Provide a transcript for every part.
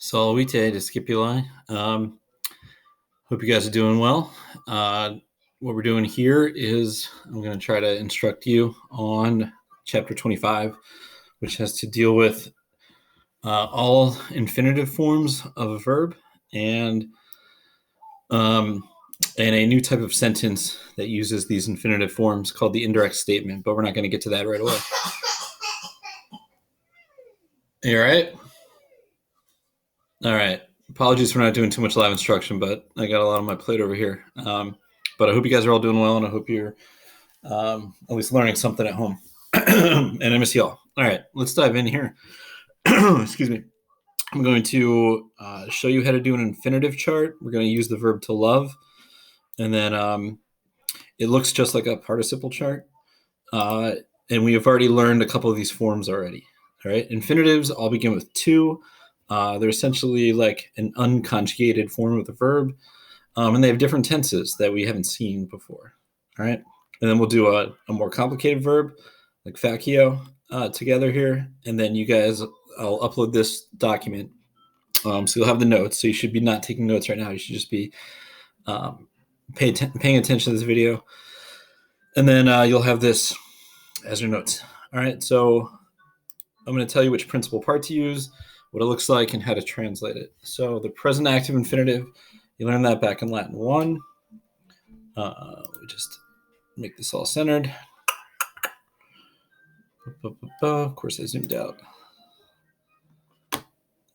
Salute to Scipuli. Hope you guys are doing well. What we're doing here is I'm going to try to instruct you on chapter 25, which has to deal with all infinitive forms of a verb and a new type of sentence that uses these infinitive forms called the indirect statement, but we're not going to get to that right away. You all right? All right. Apologies for not doing too much live instruction, but I got a lot on my plate over here. But I hope you guys are all doing well, and I hope you're at least learning something at home. And I miss y'all. All right, let's dive in here. Excuse me. I'm going to show you how to do an infinitive chart. We're going to use the verb to love, and then it looks just like a participle chart. And we have already learned a couple of these forms already. All right, infinitives all begin with to. They're essentially like an unconjugated form of the verb, and they have different tenses that we haven't seen before. All right, and then we'll do a more complicated verb like facio together here, and then you guys, I'll upload this document, so you'll have the notes. So you should be not taking notes right now. You should just be paying attention to this video, and then you'll have this as your notes. All right, so I'm going to tell you which principal part to use, what it looks like, and how to translate it. So the present active infinitive, you learned that back in Latin 1. We just make this all centered. Of course, I zoomed out.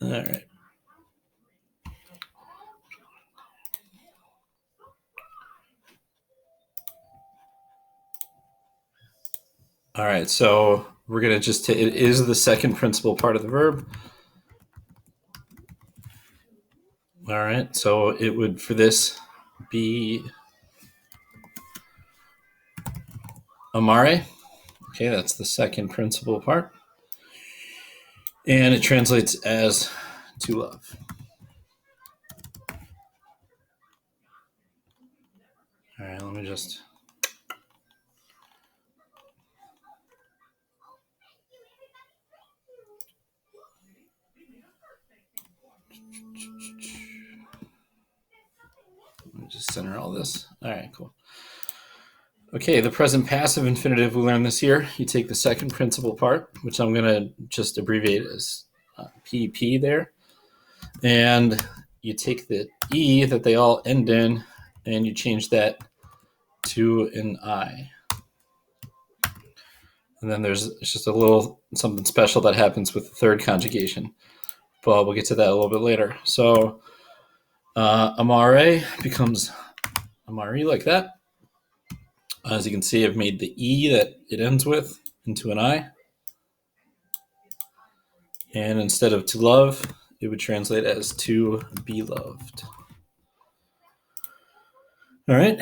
All right. All right, so we're going to just it is the second principal part of the verb. All right, so it would, for this, be amare. Okay, that's the second principal part. And it translates as to love. All right, let me just... Let me just center all this. All right, cool. Okay, the present passive infinitive we learned this year. You take the second principal part, which I'm going to just abbreviate as PP there. And you take the E that they all end in, and you change that to an I. And then there's just a little something special that happens with the third conjugation. But we'll get to that a little bit later. So amare becomes amari like that. As you can see, I've made the E that it ends with into an I. And instead of to love, it would translate as to be loved. All right.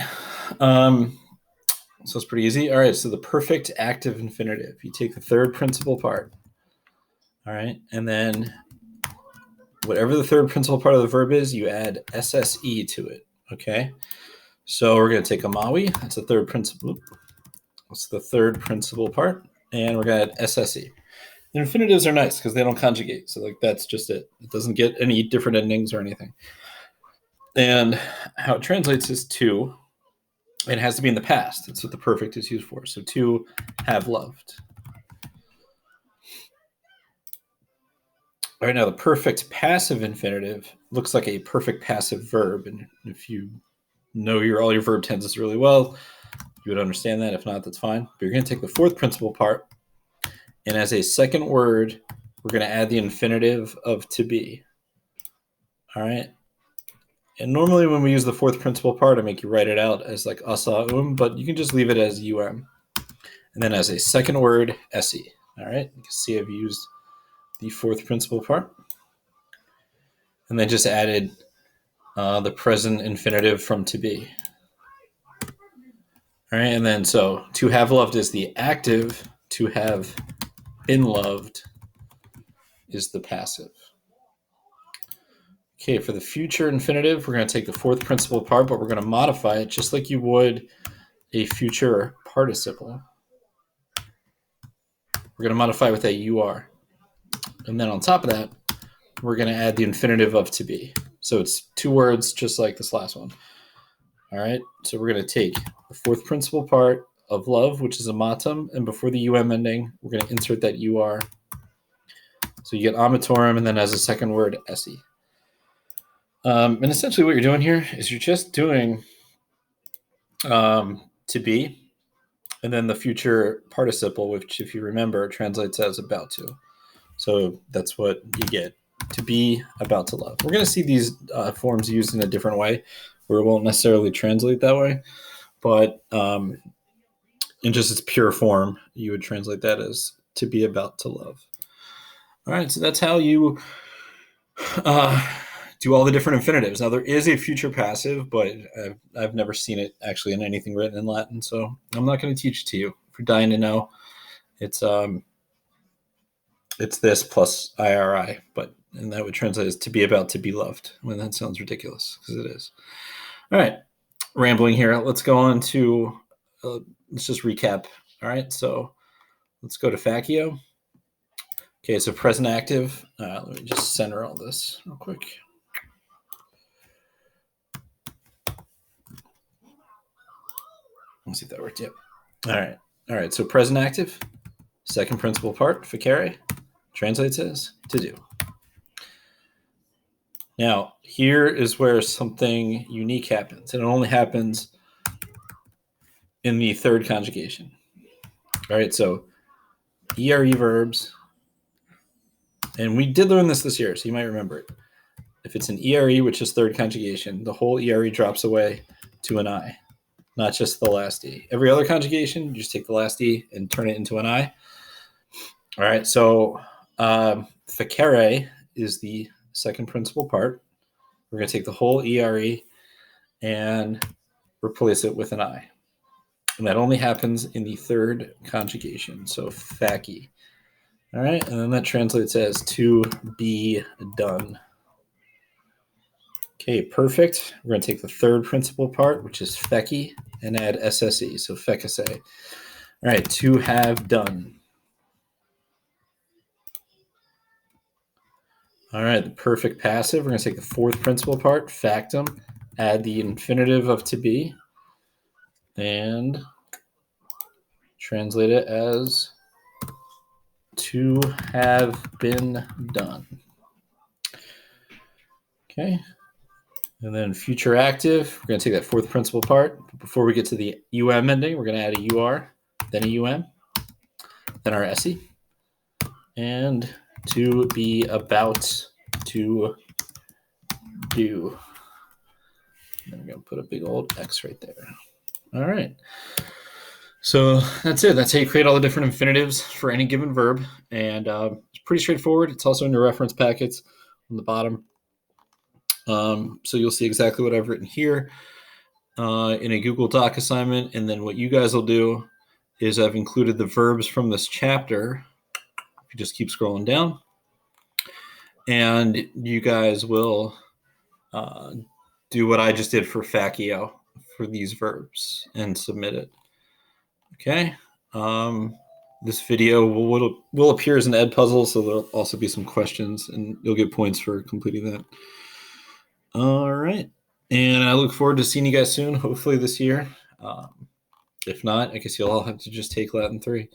So it's pretty easy. All right, so the perfect active infinitive. You take the third principal part. All right, and then whatever the third principal part of the verb is, you add SSE to it, okay? So we're going to take amawi. That's the third principal. That's the third principal part. And we're going to add SSE. The infinitives are nice because they don't conjugate. So like that's just it. It doesn't get any different endings or anything. And how it translates is to. It has to be in the past. That's what the perfect is used for. So to have loved. All right, now the perfect passive infinitive looks like a perfect passive verb. And if you know all your verb tenses really well, you would understand that. If not, that's fine. But you're going to take the fourth principal part, and as a second word, we're going to add the infinitive of to be. All right. And normally when we use the fourth principal part, I make you write it out as like asa but you can just leave it as and then as a second word, esi. All right. You can see I've used the fourth principal part. And then just added the present infinitive from to be. All right. And then so to have loved is the active, to have been loved is the passive. Okay, for the future infinitive, we're going to take the fourth principal part, but we're going to modify it just like you would a future participle. We're going to modify with a UR. And then on top of that, we're going to add the infinitive of to be. So it's two words just like this last one. All right, so we're going to take the fourth principal part of love, which is amatum, and before the um ending, we're going to insert that ur. So you get amatorum, and then as a second word, esse. And essentially what you're doing here is you're just doing to be, and then the future participle, which, if you remember, translates as about to. So that's what you get, to be, about to love. We're going to see these forms used in a different way, where it won't necessarily translate that way. But in just its pure form, you would translate that as to be about to love. All right, so that's how you do all the different infinitives. Now, there is a future passive, but I've never seen it actually in anything written in Latin, so I'm not going to teach it to you. If you're dying to know, it's this plus iri, and that would translate as to be about to be loved. I mean, that sounds ridiculous, because it is. All right, rambling here. Let's go on to, let's just recap. All right, so let's go to facio. Okay, so present active. Let me just center all this real quick. Let's see if that worked. Yep. All right. So present active, second principal part, facere, translates as to do. Now, here is where something unique happens, and it only happens in the third conjugation. All right, so ERE verbs, and we did learn this year, so you might remember it. If it's an ERE, which is third conjugation, the whole ERE drops away to an I, not just the last E. Every other conjugation, you just take the last E and turn it into an I. All right, so facere is the second principal part. We're going to take the whole ERE and replace it with an I. And that only happens in the third conjugation, so faci. All right, and then that translates as to be done. Okay, perfect. We're going to take the third principal part, which is feci, and add sse, so fecisse. All right, to have done. All right, the perfect passive. We're going to take the fourth principal part, factum, add the infinitive of to be, and translate it as to have been done. Okay. And then future active, we're going to take that fourth principal part. But before we get to the um ending, we're going to add a ur, then a um, then our esse, and to be about to do. And we're going to put a big old X right there. All right. So that's it. That's how you create all the different infinitives for any given verb. And it's pretty straightforward. It's also in your reference packets on the bottom. So you'll see exactly what I've written here in a Google Doc assignment. And then what you guys will do is I've included the verbs from this chapter. If you just keep scrolling down. And you guys will do what I just did for facio for these verbs and submit it. Okay. This video will appear as an ed puzzle, so there'll also be some questions, and you'll get points for completing that. All right. And I look forward to seeing you guys soon, hopefully this year. If not, I guess you'll all have to just take Latin 3.